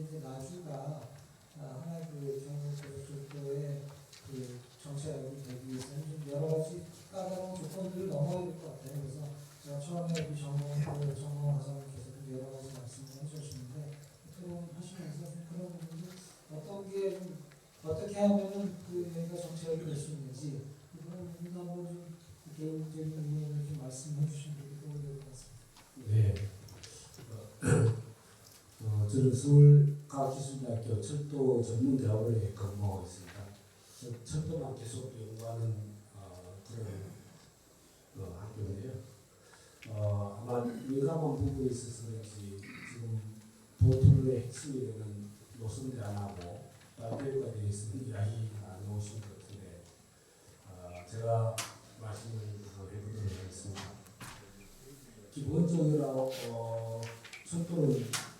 근데 이제 나주가 하나의 그 경북고속도로의 그 정체가 되기 위해서는 좀 여러 가지 까다로운 조건들을 넘어야 될 것 같아요. 그래서 제가 처음에 그 전공 과장님께서 여러 가지 말씀을 해주셨는데 토론하시면서 좀 그런 부분들 어떻게 하면은 그 얘가 정체가 될 수 있는지 그런 부분도 한번 좀 개인적인 의견을 좀 말씀해 주시면 도움이 될 것 같습니다. 네. 저는 서울과학기술대학교 철도 전문대학원에 근무하고 있습니다. 철도만 계속 연구하는 그런 학교인데요. 아마 민감한 부분에 있어서 그런지 지금 보통의 핵심이 되는 노선 대안하고 발표가 되어 있는 이야기 안 나오신 것 같은데 제가 말씀을 해보도록 하겠습니다. 기본적으로 철도는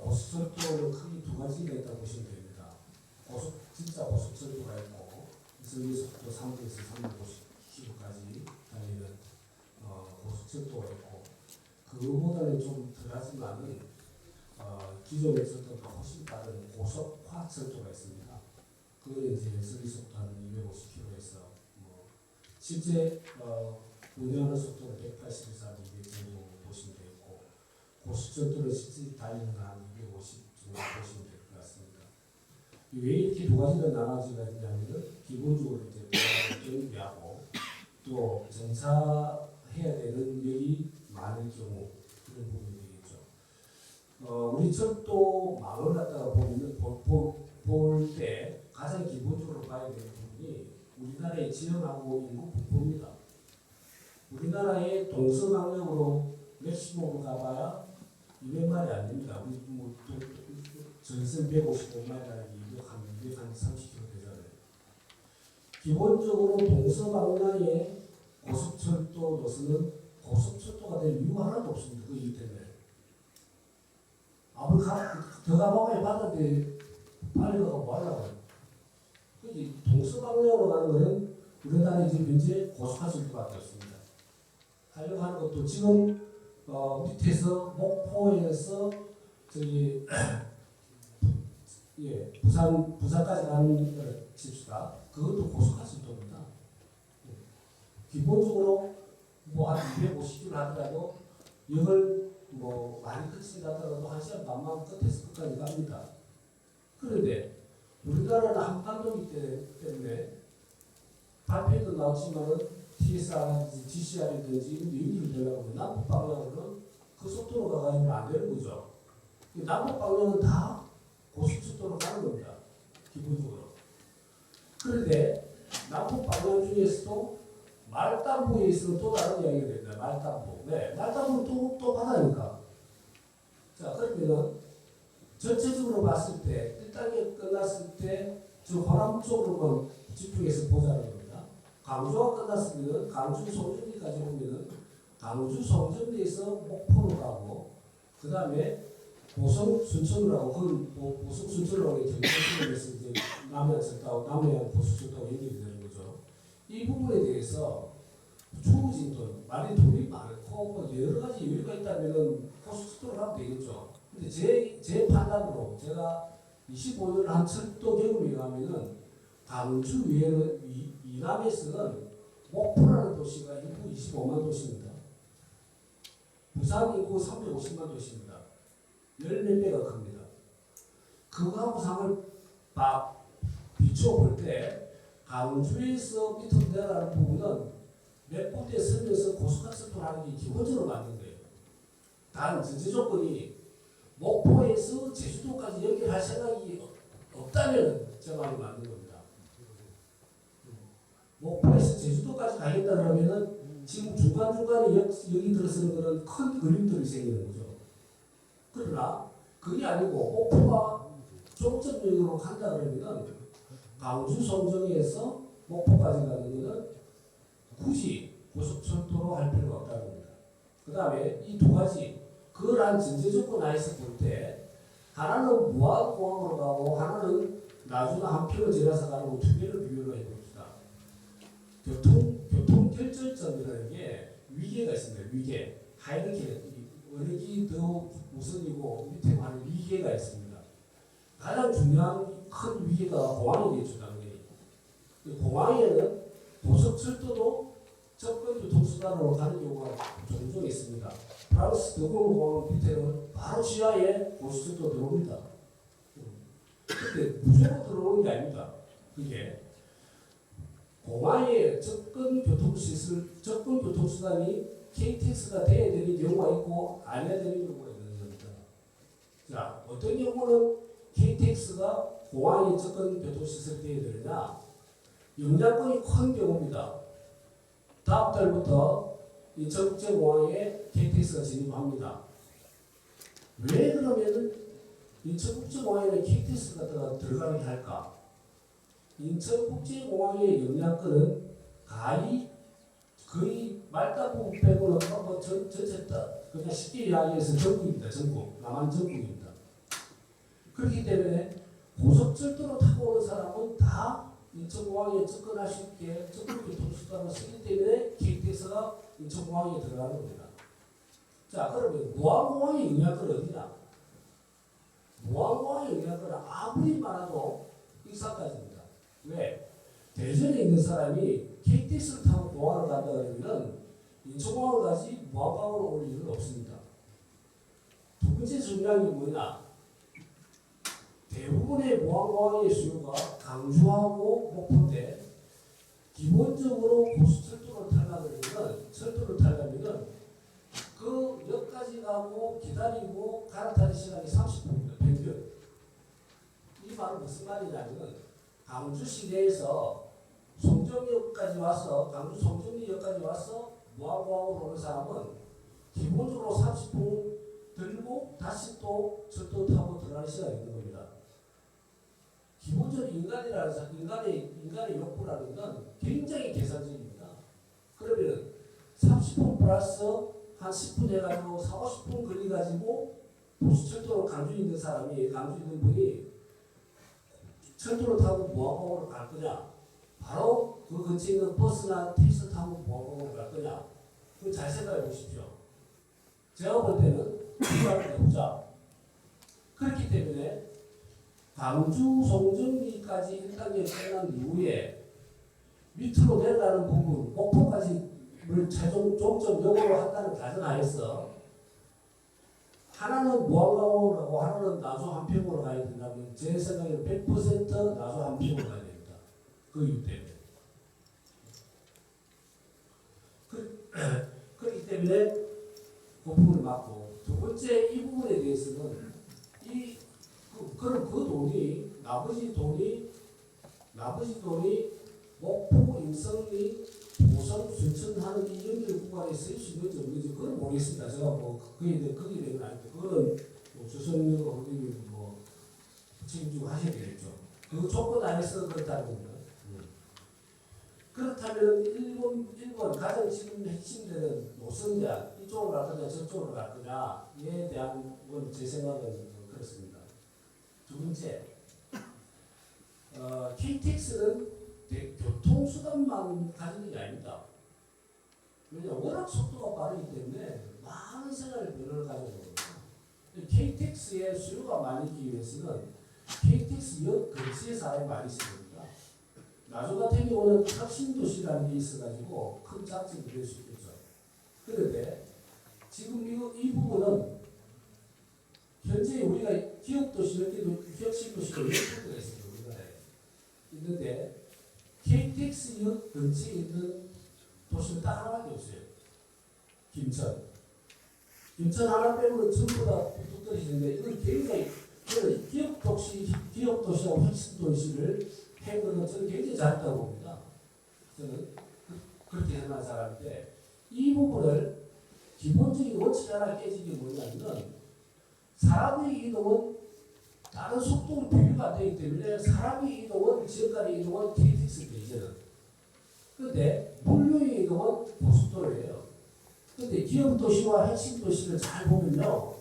고속철도는 크게 두 가지가 있다고 보시면 됩니다. 진짜 고속철도가 있고 전기속도 300에서 350km까지 달리는 고속철도가 있고 그거보다는 좀 덜하지만은 기존의 철도보다 훨씬 빠른 고속화철도가 있습니다. 그거는 이제 전기속도 한 250km에서 실제 운행하는 속도는 180에서 200 정도 보시면 되고 고속철도는 실제 달리는 한 250 정도 보시면 될 것 같습니다. 왜 이렇게 두 가지가 나눠지가 있냐면은 기본적으로 이제 경비하고 또 정차해야 되는 역이 많은 경우 그런 부분이 되겠죠. 우리 철도망을 갖다가 볼 때 가장 기본적으로 봐야 되는 부분이 우리나라의 지형하고 인구 분포입니다. 우리나라의 동서강력으로 맥시멈으로 가봐야 200마일이 안 됩니다. 우리 전선 155마일이라는 게 한 230km 되잖아요. 기본적으로 동서방향의 고속철도 노선은 고속철도가 될 이유가 하나도 없습니다. 그 이유 때문에. 아무리 더 가봐야 바다인데 빨리 가고 뭐 하려고요. 동서방향으로 가는 것은 우리나라에 지금 현재 고속화철도밖에 없습니다. 하려고 하는 것도 지금 밑에서 목포에서 저기 부산까지 가는 걸 칩시다. 그것도 고속화철도입니다. 기본적으로 한 250km 하더라도 이걸 많이 끝친다 하더라도 1시간 반만 끝에서 끝까지 갑니다. 그런데 우리나라는 한반도이기 때문에 발표도 나왔지만은 GCR이든지 연결이 되려고 하면 남북 방향으로는 그 속도로 가가지고 안 되는 거죠. 남북 방향은 다 고속속도로 가는 겁니다. 기본적으로. 그런데 남북 방향 중에서도 말단부에 있으면 또 다른 이야기가 됩니다. 말단부. 네, 말단부는 또 바다니까. 자, 그러면은 전체적으로 봤을 때 1단계 끝났을 때 저 호남 쪽으로만 집중해서 보자는 겁니다. 강주가 끝났으면 강주 송정리까지 오면은 강주 송정리에서 목포로 가고 그 다음에 보성 순천으로 하고 그건 보성 순천으로 하고 경찰에서 이제 남해안 보성 철도하고 연결이 되는 거죠. 이 부분에 대해서 추후진 돈, 많이 돈이 많고 여러 가지 이유가 있다면은 고속철도로 가면 되겠죠. 근데 제 판단으로 제가 25년을 한 철도 경험에 의하면은 강주 외에는 이남에서는 목포라는 도시가 인구 25만 도시입니다. 부산 인구 350만 도시입니다. 열 몇 배가 큽니다. 그거하고 상을 비춰볼 때 강주에서 밑으로 내려가는 부분은 몇 군데 서면서 고속화철도를 하는 게 기본적으로 맞는 거예요. 단 전제 조건이 목포에서 제주도까지 연결할 생각이 없다면 제 말이 맞는 겁니다. 목포에서 제주도까지 가겠다 그러면은 지금 중간중간에 여기 들어서는 그런 큰 그림들이 생기는 거죠. 그러나 그게 아니고 목포가 종점역으로 간다 그러면은 강주 송정에서 목포까지 가는 것은 굳이 고속철도로 할 필요가 없다는 겁니다. 그 다음에 이 두 가지 그러한 전제 조건 하에서 볼 때 하나는 무한공항으로 가고 하나는 나주나 한편을 지나서 가는 거 두 개를 비교를 해봅시다. 교통 결절점이라는 게 위계가 있습니다. 위계. 하이라키 원력이 더 우선이고 밑에 가는 위계가 있습니다. 가장 중요한 큰 위기가 공항이겠죠, 당연히. 이 공항에는 고속 철도도 접근 교통수단으로 가는 경우가 종종 있습니다. 프랑스 드골 공항 밑에는 바로 지하에 고속철도 들어옵니다. 근데 무조건 들어오는 게 아닙니다. 그게 공항에 접근 교통수단이 KTX가 돼야 되는 경우가 있고 아니어야 되는 경우가 있는 겁니다. 자, 어떤 경우는 KTX가 공항에 접근 교통시설이 되어야 되느냐? 영향권이 큰 경우입니다. 다음 달부터 인천국제공항에 KTX가 진입합니다. 왜 그러면은 인천국제공항에는 KTX가 들어가게 할까? 인천국제공항의 영향권은 거의 말단 부분 빼고는 전체 다 그냥 쉽게 이야기해서 전국입니다. 전국. 남한 전국입니다. 그렇기 때문에 고속철도로 타고 오는 사람은 다 인천공항에 접근할 수 있게 접근교통수단을 쓰기 때문에 KTX가 인천공항에 들어가는 겁니다. 자, 그러면 무안공항의 영향권은 어디냐? 무안공항의 영향권은 아무리 많아도 익산까지입니다. 왜? 대전에 있는 사람이 KTX를 타고 공항을 간다 그러면 인천공항을 가지 무안공항으로 올 일은 없습니다. 두 번째 중요한 게 뭐냐? 대부분의 무안공항의 수요가 강주하고 목포인데 기본적으로 고속철도를 타려면 그 역까지 가고 기다리고 갈아타는 시간이 30분입니다. 평균. 이 말은 무슨 말이냐면 강주 시내에서 송정역까지 와서 강주 송정역까지 와서 무안공항으로 오는 사람은 기본적으로 30분 들고 다시 또 철도 타고 들어가는 시간이 있는 겁니다. 기본적으로 인간의 욕구라는 건 굉장히 계산적입니다. 그러면 30분 플러스 한 10분 해가지고 40, 50분 걸려가지고 도시철도로 강주 있는 분이 철도를 타고 무안공항으로 갈 거냐? 바로 그 근처에 있는 버스나 택시 타고 무안공항으로 갈 거냐? 그거 잘 생각해 보십시오. 제가 볼 때는 이거를 해보자. 그렇기 때문에 강주 송정리까지 1단계 끝난 이후에 밑으로 내려가는 부분, 목포까지를 최종 종점역으로 한다는 가정하에서 하나는 무안공항으로 가고 하나는 나주 한평으로 가야 된다면 제 생각에는 100% 나주 한평으로 가야 됩니다. 그 이유 때문에. 그렇기 때문에 그 부분을 맞고 두 번째 이 부분에 대해서는 그럼 그 돈이 나머지 돈이 목포, 인성리, 보성, 순천하는 이 연결 구간에 쓸 수 있는지 없는지 그건 모르겠습니다. 제가 뭐 거기에 대한 아니고 그거는 뭐 주선료 뭐 책임지고 하셔야 되겠죠. 그 조건 안에서 그렇다는 겁니다. 그렇다면 일본 가장 지금 핵심되는 노선자 이쪽으로 갈 거냐 저쪽으로 갈 거냐에 대한 건 제 생각은 그렇습니다. 두 번째, KTX는 교통수단만 가지는 게 아닙니다. 왜냐하면 워낙 속도가 빠르기 때문에 많은 생활의 변화를 가져옵니다. KTX의 수요가 많기 위해서는 KTX역 근처에 사람이 많이 있습니다. 나주 같은 경우는 혁신도시라는 게 있어가지고 큰 장점이 될 수 있겠죠. 그런데 지금 이 부분은 현재 우리가 기업도시, 혁신도시가 10군데가 있습니다. 우리나라에. 있는데 KTX역 근처에 있는 도시는 딱 하나밖에 없어요. 김천. 김천 하나 빼고는 전부 다 뚝 떨어지는데 이건 굉장히 기업도시하고 혁신도시를 한 거는 저는 굉장히 잘했다고 봅니다. 저는 그렇게 생각하는 사람인데 이 부분을 기본적인 원칙 하나 깨진 게 뭐냐면 사람의 이동은 다른 속도로 비교가 안 되기 때문에 사람의 이동은 지역간의 이동은 KTX입니다. 이제는. 그런데 물류의 이동은 고속도로예요. 그런데 기업 도시와 핵심 도시를 잘 보면요,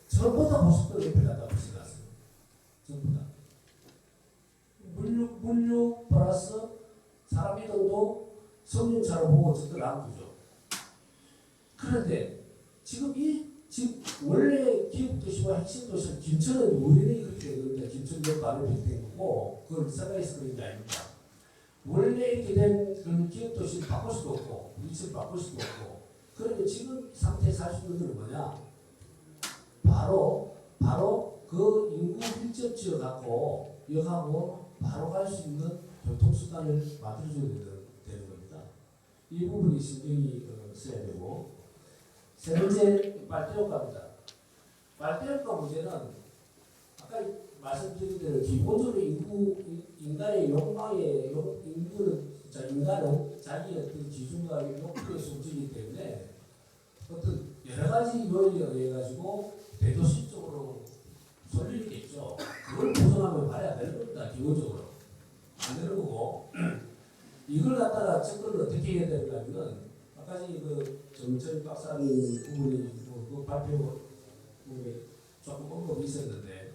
전부 다 고속도로 옆에 갖다 붙여놨어요. 전부 다. 물류 플러스 사람 이동도 성능차로 보고 접근하는 거죠. 그런데 지금 원래 기업 도시와 핵심 도시는 김천은 우연히 그렇게 되는 겁니다. 김천 수준의 반을 비롯된 거고 그걸 생각해서 그런 게 아닙니다. 원래 이렇게 된 그런 기업 도시를 바꿀 수도 없고 위치를 바꿀 수도 없고 그러면 지금 상태에서 할 수 있는 건 뭐냐? 바로 그 인구 밀접 지역 갖고 여하고 바로 갈 수 있는 교통수단을 만들어줘야 되는 겁니다. 이 부분이 신경이 써야 되고 세 번째 빨대효과입니다. 빨대효과 문제는 아까 말씀드린 대로 기본적으로 인간의 욕망의 인간은 자기의 어떤 기준과 욕구의 소질이기 때문에 어떤 여러 가지 요인에 의해 가지고 대도시 쪽으로 쏠릴 게 있죠. 그걸 보존하면 말이 안 되는 겁니다. 기본적으로 안 되는 거고 이걸 갖다가 접근을 어떻게 해야 되냐면은 아까 그 정철 박사님 부분이 그 발표 부분에 조금 언급이 있었는데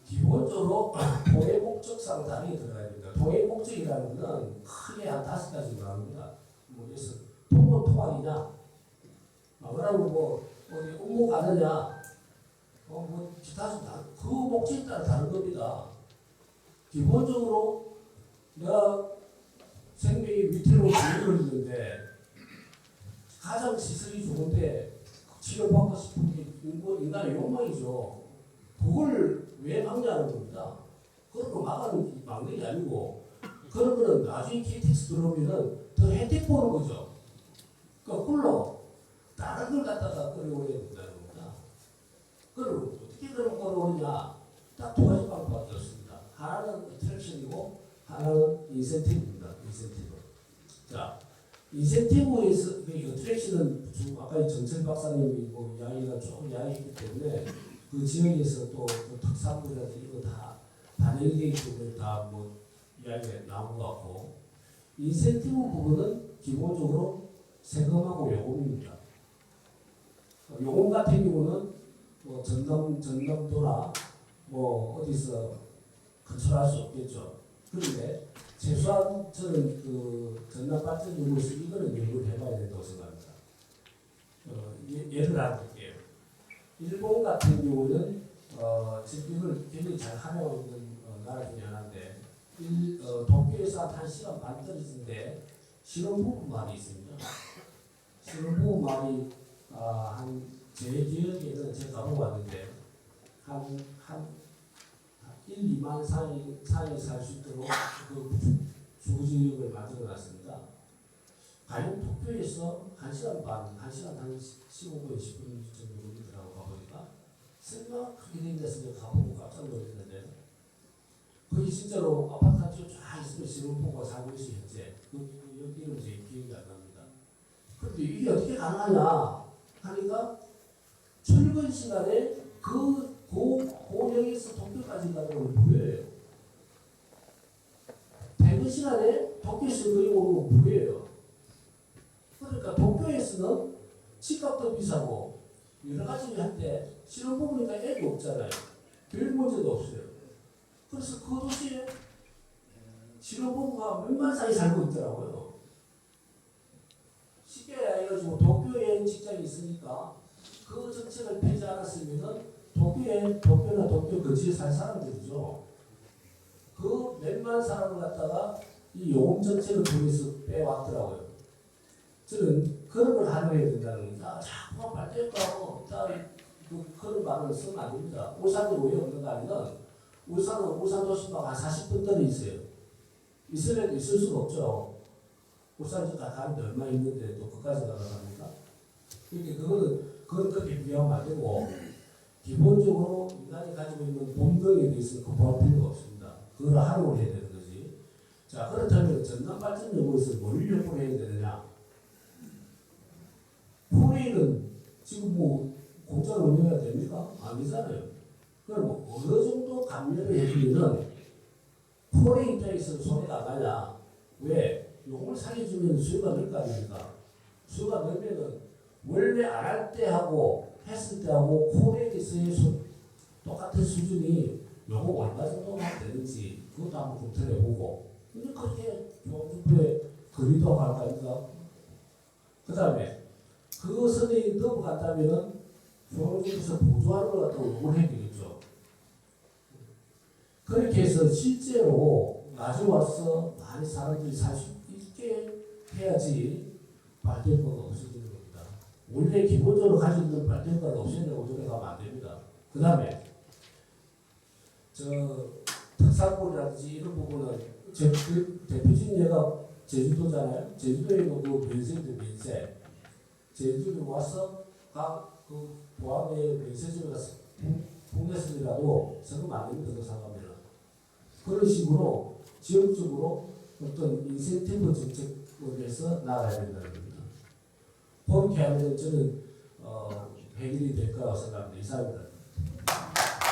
기본적으로 통해 목적상 다르게 들어가야 됩니다. 통해 목적이라는 것은 크게 한 5가지 나옵니다. 뭐 예를 들어서 통은 통학이냐, 그러면 뭐 어디 업무 가느냐, 뭐 기타 그 목적에 따라 다른 겁니다. 기본적으로 내가 생명이 위태로운 병을 있는데 가장 시설이 좋은데 치료받고 싶은 게 인간의 욕망이죠. 그걸 왜 막냐는 겁니다. 그런 거 막는 게 아니고 그런 거는 나중에 KTX 들어오면은 더 혜택 보는 거죠. 거꾸로 다른 걸 갖다가 끌어올려야 된다는 겁니다. 그럼 어떻게 그런 끌어오느냐? 딱 2가지 방법밖에 없습니다. 하나는 어트랙션이고 하나는 인센티브입니다. 인센티브. 자, 인센티브에서 어트랙션은 아까 정철 박사님이 뭐 이야기가 조금 이야기했기 때문에 그 지역에서 또 특산물이라든지 이거 다 반영되어 있고 다 뭐 이야기가 나온 것 같고 인센티브 부분은 기본적으로 세금하고 요금입니다. 요금 같은 경우는 뭐 전남도나 뭐 어디서 컨트롤할 수 없겠죠. 그런데 최소한 저는 그 전남 발전 연구소 이거는 연구를 해봐야 된다고 생각합니다. 예를 들어볼게요. 일본 같은 경우는 지금 이걸 굉장히 잘 활용하고 있는 나라 중에 하나인데 도쿄에서 한 1시간 반 떨어진데 신혼부부 마을이 있습니다. 신혼부부 마을이 제 기억에는 제가 가보고 왔는데 한 1, 2만 사이 살 수 있도록 그 주거지역을 만들어 놨습니다. 과연 도쿄에서 1시간 반, 1시간 한 15분, 10분 정도 걸리더라고 가보니까 설마 그렇게 된 데서 내가 가보고 깜짝 놀랐는데 거기 진짜로 아파트 한 채 쫙 있으면 신혼부부가 살고 있어요 현재. 여기는 제 기억이 안 납니다. 그런데 이게 어떻게 가능하냐 하니까 출근 시간에 고령에서 도쿄까지 가는 건 무료예요. 퇴근 시간에 도쿄에서 거기 오는 건 무료예요. 그러니까 도쿄에서는 집값도 비싸고 여러 가지 한데 신혼부부니까 애도 없잖아요. 별 문제도 없어요. 그래서 그 도시에 신혼부부가 몇만 사이 살고 있더라고요. 쉽게 해가지고 도쿄에 직장이 있으니까 그 정책을 펴지 않았으면은 도쿄나 도쿄 근처에 살 사람들이죠. 그 몇만 사람을 갖다가 이 요금 정책을 통해서 빼왔더라고요. 저는 그런 걸 활용해야 된다는 겁니다. 자꾸 발전하고 그런 말을 쓰면 안 됩니다. 울산이 왜 없는 거 아니면 울산 도시막 한 40분 떨어 있어요. 있으면 있을 수가 없죠. 울산 가는데 얼마 있는데 또 그까지 가갑니까? 그러니까 그건 그렇게 비하면 안 되고 기본적으로 인간이 가지고 있는 본능에 대해서 거부할 필요가 없습니다. 그걸 활용을 해야 되는 거지. 자, 그렇다면 전남 발전 연구에서 뭘 연구를 해야 되느냐? 포레이는 지금 뭐 공짜로 운영해야 됩니까? 아니잖아요. 그럼 어느 정도 감면을 해주면은 포레이 입장에서는 손해가 안 가냐? 왜? 요걸 사기주면 수요가 늘 거 아닙니까? 수요가 늘면은 원래 안 할 때하고 했을 때하고 포레이에서의 똑같은 수준이 요거 얼마 정도 되는지 그것도 한번 검토를 해보고 근데 그렇게 조합주부에 거리도 할 거 아닙니까? 그 다음에 그 선에 넘어간다면은 조합주부에서 보조하는 걸 갖다가 요구를 해야 되겠죠. 그렇게 해서 실제로 나중에 와서 많이 사람들이 살 수 있게 해야지 발전가가 없어지는 겁니다. 원래 기본적으로 가지고 있는 발전가를 없애려고 노력하면 안 됩니다. 그 다음에 특산물이라든지 이런 부분은 그 대표적인 예가 제주도잖아요. 제주도에도 그 면세도 면세. 제주도에 와서 각 그 포함의 면세점에 가서 국내선이라도 세금 안 됩니다. 그 상가면은. 그런 식으로 지역적으로 어떤 인센티브 정책을 위해서 나가야 된다는 겁니다. 그렇게 하면 저는 해결이 될 거라고 생각합니다. 이상입니다.